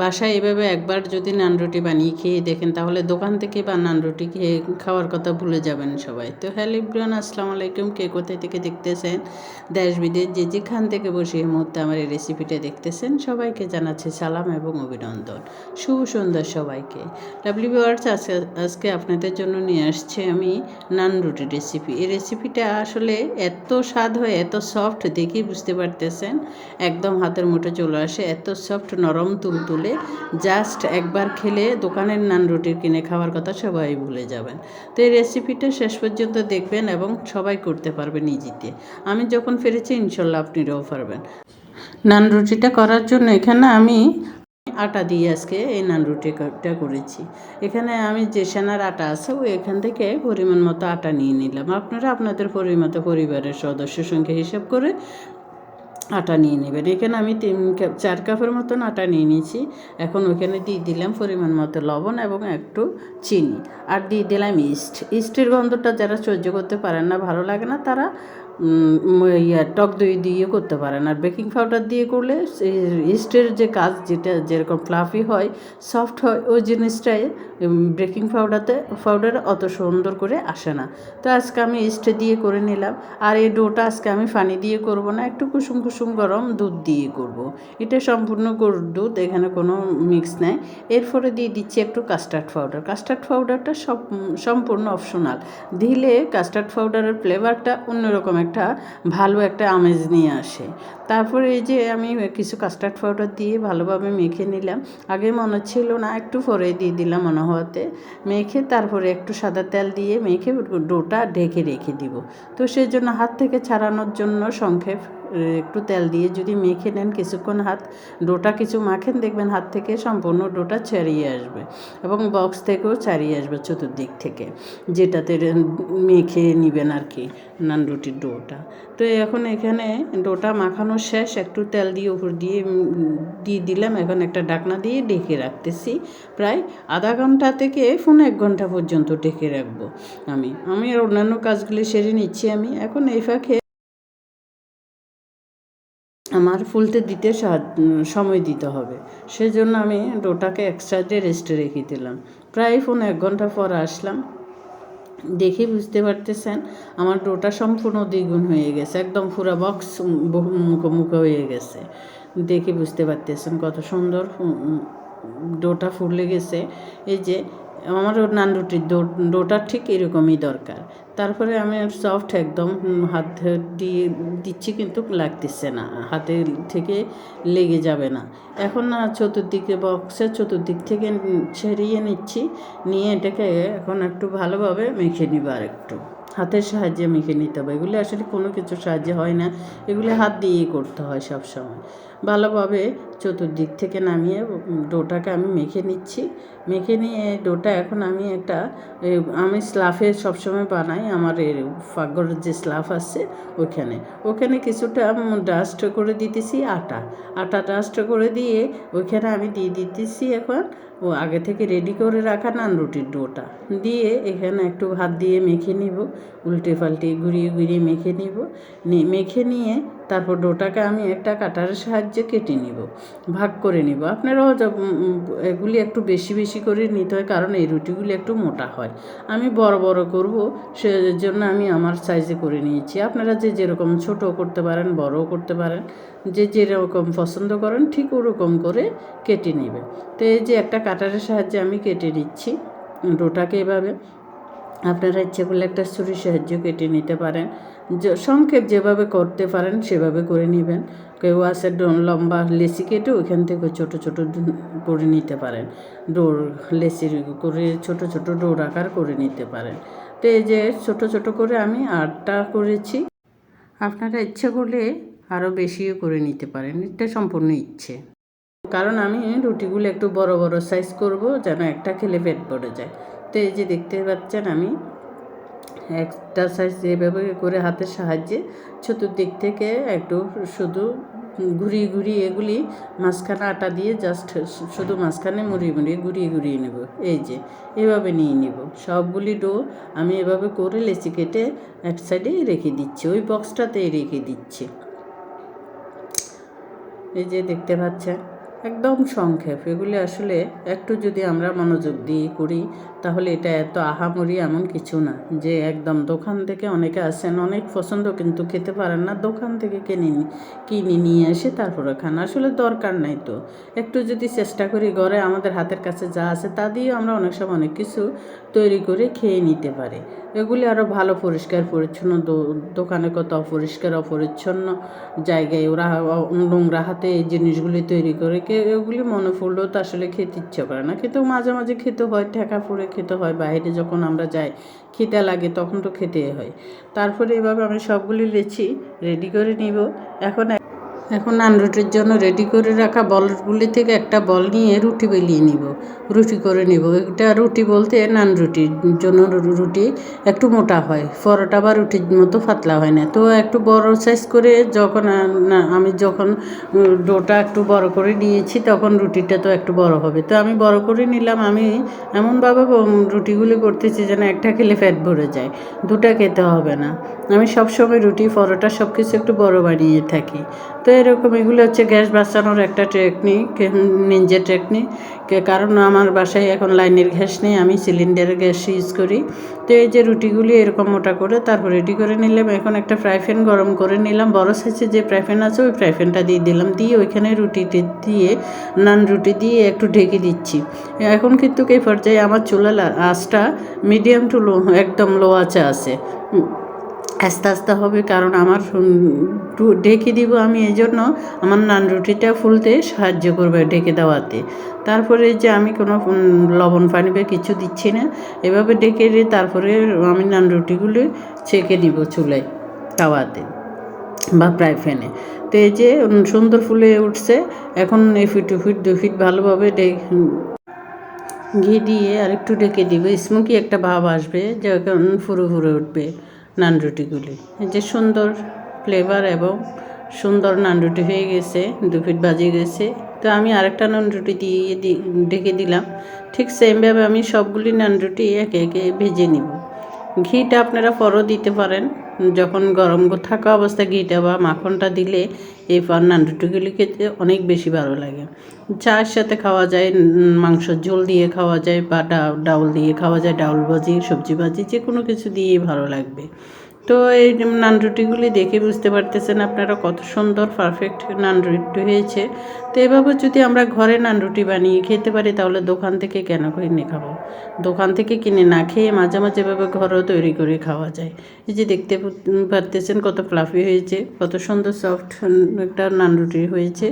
বাসায় এভাবে একবার যদি নান রুটি বানিয়ে খেয়ে দেখেন তাহলে দোকান থেকে বা নান রুটি খেয়ে খাওয়ার কথা ভুলে যাবেন সবাই। তো হ্যালো এভরিওয়ান, আসসালামু আলাইকুম। কে কোথায় থেকে দেখতেছেন, দেশ বিদেশ যে যেখান থেকে বসে এই মুহূর্তে আমার এই রেসিপিটা দেখতেছেন সবাইকে জানাচ্ছি সালাম এবং অভিনন্দন। শুভ সন্ধ্যা সবাইকে। লাভলি ভিউয়ার্স, আজকে আপনাদের জন্য নিয়ে আসছে আমি নান রুটি রেসিপি। এই রেসিপিটা আসলে এত স্বাদ হয়, এত সফট, দেখেই বুঝতে পারতেছেন, একদম হাতের মুঠো চলে আসে, এত সফট নরম তুলতুলে, জাস্ট একবার খেলে দোকানের নান রুটি কিনে খাওয়ার কথা সবাই ভুলে যাবেন। তো এই রেসিপিটা শেষ পর্যন্ত দেখবেন এবং সবাই করতে পারবেন ইজিতে। আমি যখন ফিরেছি ইনশাল্লাহ আপনিরাও পারবেন। নান রুটিটা করার জন্য এখানে আমি আটা দিয়ে আজকে এই নান রুটিটা করেছি। এখানে আমি যে সেনার আটা আছে এখান থেকে পরিমাণ মতো আটা নিয়ে নিলাম। আপনারা আপনাদের পরিমাণ পরিবারের সদস্য সংখ্যা হিসাব করে আটা নিয়ে নেবেন। এখানে আমি 4 কাপের মতন আটা নিয়ে নিয়েছি। এখন ওখানে দিয়ে দিলাম পরিমাণ মতো লবণ এবং একটু চিনি, আর দিয়ে দিলাম ইস্টের গন্ধটা যারা সহ্য করতে পারেন না, ভালো লাগে না, তারা টক দই দিয়ে করতে পারেন। আর বেকিং পাউডার দিয়ে করলে ইস্টের যে কাজ, যেটা যেরকম ফ্লাফি হয়, সফট হয়, ওই জিনিসটাই বেকিং পাউডারে অত সুন্দর করে আসে না। তো আজকে আমি ইস্ট দিয়ে করে নিলাম। আর এই ডোটা আজকে আমি পানি দিয়ে করব না, একটু কুসুম কুসুম গরম দুধ দিয়ে করব। এটা সম্পূর্ণ গরুর দুধ, এখানে কোনো মিক্স নাই। এরপরে দিয়ে দিচ্ছি একটু কাস্টার্ড পাউডার। কাস্টার্ড পাউডারটা সম্পূর্ণ অপশনাল। দিলে কাস্টার্ড পাউডারের ফ্লেভারটা অন্যরকম একটা ভালো একটা আমেজ নিয়ে আসে। তারপরে এই যে আমি কিছু কাস্টার্ড পাউডার দিয়ে ভালোভাবে মেখে নিলাম। আগে মনে ছিল না, একটু পরে দিয়ে দিলাম মনে হওয়াতে। মেখে তারপরে একটু সাদা তেল দিয়ে মেখে ডোটা ঢেকে রেখে দিব। তো সেই জন্য হাত থেকে ছাড়ানোর জন্য সংক্ষেপ একটু তেল দিয়ে যদি মেখে নেন, কিছুক্ষণ ডোটা কিছু মাখেন, দেখবেন হাত থেকে সম্পূর্ণ ডোটা ছাড়িয়ে আসবে এবং বক্স থেকেও ছাড়িয়ে আসবে চতুর্দিক থেকে, যেটাতে মেখে নেবেন আর কি নান রুটির ডোটা। তো এখন এখানে ডোটা মাখানো শেষ, একটু তেল দিয়ে উপর দিয়ে দিলাম। এখন একটা ঢাকনা দিয়ে ঢেকে রাখতেছি প্রায় আধা ঘন্টা থেকে 1 ঘন্টা পর্যন্ত ঢেকে রাখবো। আমি আর অন্যান্য কাজগুলি সেরে নিচ্ছি। আমি এখন এই ফাঁকে আমার ফুলতে দিতে সময় দিতে হবে, সেজন্য আমি ডোটাকে এক্সট্রা দিয়ে রেস্টে রেখে দিলাম। প্রায় 1 ঘন্টা পর আসলাম, দেখে বুঝতে পারতেছেন আমার ডোটা সম্পূর্ণ দ্বিগুণ হয়ে গেছে, একদম পুরো বক্স মুখো হয়ে গেছে। দেখে বুঝতে পারতেছেন কত সুন্দর ডোটা ফুলে গেছে। এই যে আমার নান রুটির ডোটা ঠিক এরকমই দরকার। তারপরে আমি সফট একদম হাত দিয়ে দিচ্ছি, কিন্তু লাগতেছে না, হাতে থেকে লেগে যাবে না। এখন চতুর্দিকে বক্সের চতুর্দিক থেকে ছেড়িয়ে নিচ্ছি, নিয়ে এটাকে এখন একটু ভালোভাবে মেখে নিব। আর একটু হাতের সাহায্যে মেখে নিতে হবে। এগুলি আসলে কোনো কিছুর সাহায্যে হয় না, এগুলি হাত দিয়েই করতে হয় সব সময়। ভালোভাবে চতুর্দিক থেকে নামিয়ে ডোটাকে আমি মেখে নিচ্ছি। মেখে নিয়ে ডোটা এখন আমি স্লাফে সবসময় বানাই, আমার ফাগর যে স্লাফ আছে ওখানে কিছুটা ডাস্ট করে দিতেছি, আটা ডাস্ট করে দিয়ে ওইখানে আমি দিয়ে দিতেছি এখন আগে থেকে রেডি করে রাখা নান রুটির ডোটা দিয়ে এখানে একটু হাত দিয়ে মেখে নিব, উল্টে পাল্টে ঘুরিয়ে ঘুরিয়ে মেখে নিয়ে তারপর ডোটাকে আমি একটা কাটারের সাহায্যে কেটে নিব, ভাগ করে নিব। আপনারাও এগুলি একটু বেশি বেশি করে নিতে হয়, কারণ এই রুটিগুলি একটু মোটা হয়। আমি বড় বড় করব, সেজন্য আমি আমার সাইজে করে নিয়েছি। আপনারা যে যেরকম ছোটও করতে পারেন, বড়ও করতে পারেন, যে যেরকম পছন্দ করেন ঠিক ওরকম করে কেটে নেবে। তো এই যে একটা কাটারের সাহায্যে আমি কেটে নিচ্ছি ডোটাকে এভাবে। আপনারা ইচ্ছে করলে একটা ছুরির সাহায্যে কেটে নিতে পারেন, সংক্ষেপ যেভাবে করতে পারেন সেভাবে করে নেবেন। কেউ আছে লম্বা লেসি কেটে ওইখান থেকে ছোট ছোট করে নিতে পারেন, ডোর লেসি করে ছোট ছোট ডোর আকার করে নিতে পারেন। তো এই যে ছোট ছোট করে আমি 8টা করেছি। আপনারা ইচ্ছে করলে আরও বেশিও করে নিতে পারেন, এটা সম্পূর্ণ ইচ্ছে। কারণ আমি রুটিগুলো একটু বড় বড় সাইজ করব, যেন একটা খেলে পেট ভরে যায়। তো এই যে দেখতে পাচ্ছেন আমি একটা সাইজ এভাবে করে হাতের সাহায্যে চতুর্দিক থেকে একটু শুধু ঘুরিয়ে ঘুরিয়ে এগুলি মাঝখানে আটা দিয়ে জাস্ট শুধু মাঝখানে মুড়িয়ে ঘুরিয়ে নেব। এই যে এভাবে নিয়ে নেব সবগুলি ডো। আমি এভাবে করে লেচি কেটে এক সাইডে রেখে দিচ্ছি, ওই বক্সটাতে রেখে দিচ্ছি। এই যে দেখতে পাচ্ছেন একদম সংক্ষেপ। এগুলি আসলে একটু যদি আমরা মনোযোগ দিয়ে করি তাহলে এটা এত আহামরি এমন কিছু না যে একদম দোকান থেকে অনেকে আসেন অনেক পছন্দ কিন্তু খেতে পারেন না, দোকান থেকে কিনে নিয়ে এসে তারপরে খান। আসলে দরকার নাই তো, একটু যদি চেষ্টা করি ঘরে আমাদের হাতের কাছে যা আছে তা দিয়ে আমরা অনেক সময় অনেক কিছু তৈরি করে খেয়ে নিতে পারি। এগুলি আরও ভালো পরিষ্কার পরিচ্ছন্ন, দোকানে কত অপরিষ্কার অপরিচ্ছন্ন জায়গায় ওরা নোংরা হাতে এই জিনিসগুলি তৈরি করে এগুলি মনে পড়লেও তো আসলে খেতে ইচ্ছে করে না, কিন্তু মাঝে মাঝে খেতে হয়, ঠেকা পড়ে খেতে হয়। বাইরে যখন আমরা যাই খিদে লাগে তখন তো খেতেই হয়। তারপরে এভাবে আমি সবগুলি লেচি রেডি করে নিব। এখন নান রুটির জন্য রেডি করে রাখা বলগুলি থেকে একটা বল নিয়ে রুটি বেলিয়ে নিব, রুটি করে নিব। এটা রুটি বলতে নান রুটির জন্য রুটি একটু মোটা হয়, পরোটা বা রুটির মতো পাতলা হয় না। তো একটু বড় সাইজ করে আমি যখন ডোটা একটু বড় করে নিয়েছি তখন রুটিটা তো একটু বড় হবে, তো আমি বড় করে নিলাম। আমি এমনভাবে রুটিগুলি করতেছি যেন একটা খেলে পেট ভরে যায়, দুটা খেতে হবে না। আমি সবসময় রুটি পরোটা সব কিছু একটু বড় বানিয়ে থাকি। তো এরকম এগুলো হচ্ছে গ্যাস বাঁচানোর একটা টেকনিক, নিনজা টেকনিক। কারণ আমার বাসায় এখন লাইনের গ্যাস নেই, আমি সিলিন্ডারের গ্যাস ইউজ করি। তো এই যে রুটিগুলি এরকম মোটা করে তারপর রেডি করে নিলাম। এখন একটা ফ্রাই প্যান গরম করে নিলাম, বড় সাইজের যে ফ্রাই প্যান আছে ওই ফ্রাই প্যানটা দিয়ে দিলাম, দিয়ে ওইখানে রুটিটি দিয়ে নান রুটি দিয়ে একটু ঢেকে দিচ্ছি। এখন কিন্তু এই পর্যায়ে আমার চুলার আঁচটা মিডিয়াম টু লো, একদম লো আঁচে আছে, আস্তে আস্তে হবে। কারণ আমার ঢেকে দিব আমি, এই জন্য আমার নান রুটিটা ফুলতে সাহায্য করবে ঢেকে দেওয়াতে। তারপরে যে আমি কোনো লবণ পানি বা কিছু দিচ্ছি না, এভাবে ঢেকে দিয়ে তারপরে আমি নান রুটিগুলি ছেঁকে নিব চুলায় তাওয়াতে বা ফ্রাই প্যানে। তো এই যে সুন্দর ফুলে উঠছে। এখন এই দু ফিট ভালোভাবে ঘি দিয়ে আর একটু ঢেকে দিব, স্মোকি একটা ভাব আসবে, যখন ফুরে ফুরে উঠবে নান রুটিগুলি। এই যে সুন্দর ফ্লেভার এবং সুন্দর নান রুটি হয়ে গেছে, 2 ফিট বাজে গেছে। তো আমি আরেকটা নান রুটি দিয়ে ঢেকে দিলাম। ঠিক সেমভাবে আমি সবগুলি নান রুটি একে একে ভেজে নিব। ঘিটা আপনারা পরও দিতে পারেন, যখন গরম থাকা অবস্থায় ঘিটা বা মাখনটা দিলে এই নান রুটিগুলি খেতে অনেক বেশি ভালো লাগে। চায়ের সাথে খাওয়া যায়, মাংসের ঝোল দিয়ে খাওয়া যায়, বা ডাউল দিয়ে খাওয়া যায়, ডাউল ভাজি সবজি ভাজি যে কোনো কিছু দিয়েই ভালো লাগবে। তো এই নান রুটিগুলি দেখে বুঝতে পারতেছেন আপনারা কত সুন্দর পারফেক্ট নান রুটি হয়েছে। তো এভাবে যদি আমরা ঘরে নান রুটি বানিয়ে খেতে পারি তাহলে দোকান থেকে কেন কিনে খাবো? দোকান থেকে কিনে না খেয়ে মাঝে মাঝে এভাবে ঘরেও তৈরি করে খাওয়া যায়। এই যে দেখতে পারতেছেন কত ফ্লাফি হয়েছে, কত সুন্দর সফট একটা নান রুটি হয়েছে।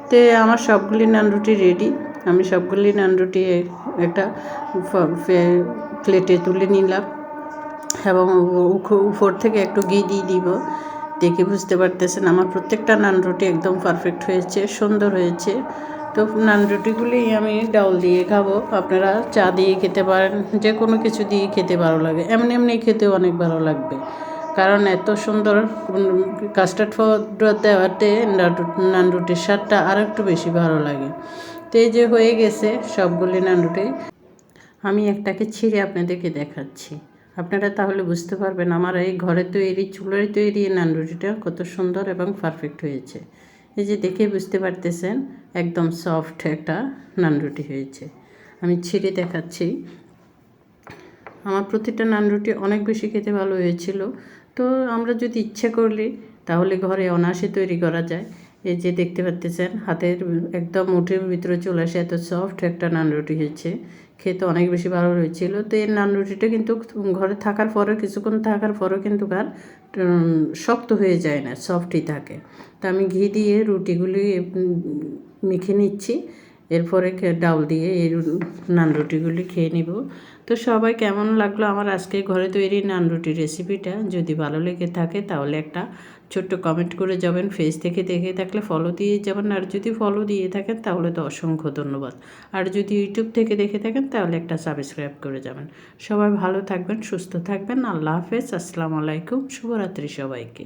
তো আমার সবগুলি নান রুটি রেডি। আমি সবগুলি নান রুটি একটা প্লেটে তুলে নিলাম এবং উপর থেকে একটু ঘি দিয়ে দিব। দেখে বুঝতে পারতেছেন আমার প্রত্যেকটা নান রুটি একদম পারফেক্ট হয়েছে, সুন্দর হয়েছে। তো নান রুটিগুলি আমি ডাউল দিয়ে খাবো, আপনারা চা দিয়ে খেতে পারেন, যে কোনো কিছু দিয়ে খেতে ভালো লাগে, এমনি খেতেও অনেক ভালো লাগবে। কারণ এত সুন্দর কাস্টার্ড পাউডার দেওয়াতে নান রুটির স্বাদটা আরও একটু বেশি ভালো লাগে। তো এই যে হয়ে গেছে সবগুলি নান রুটি, আমি একটাকে ছিঁড়ে আপনাদেরকে দেখাচ্ছি। আপনারা তাহলে বুঝতে পারবেন আমার এই ঘরে তৈরি চুলায় তৈরি নান রুটিটা কত সুন্দর এবং পারফেক্ট হয়েছে। এই যে দেখে বুঝতে পারতেছেন একদম সফট একটা নান রুটি হয়েছে। আমি ছিঁড়ে দেখাচ্ছি। আমার প্রতিটা নান রুটি অনেক বেশি খেতে ভালো হয়েছিল। তো আমরা যদি ইচ্ছে করলে তাহলে ঘরে অনায়াসে তৈরি করা যায়। এই যে দেখতে পাচ্ছেন হাতের একদম মুঠের ভিতরে চলে আসে, এত সফট একটা নান রুটি হয়েছে, খেতে অনেক বেশি ভালো হয়েছিল। তো এই নান রুটিটা কিন্তু ঘরে থাকার পরে কিছুক্ষণ থাকার পরেও কিন্তু আর শক্ত হয়ে যায় না, সফটই থাকে। তো আমি ঘি দিয়ে রুটিগুলি মেখে নিচ্ছি, এরপরে ডাউল দিয়ে এই নান রুটিগুলি খেয়ে নিব। তো সবাই কেমন লাগলো আমার আজকে ঘরে তৈরি নান রুটির রেসিপিটা? যদি ভালো লেগে থাকে তাহলে একটা ছোট্ট কমেন্ট করে যাবেন। ফেস থেকে দেখে থাকলে ফলো দিয়ে যাবেন, আর যদি ফলো দিয়ে থাকেন তাহলে তো অসংখ্য ধন্যবাদ। আর যদি ইউটিউব থেকে দেখে থাকেন তাহলে একটা সাবস্ক্রাইব করে যাবেন। সবাই ভালো থাকবেন, সুস্থ থাকবেন। আল্লাহ হাফেজ, আসসালামু আলাইকুম, শুভরাত্রি সবাইকে।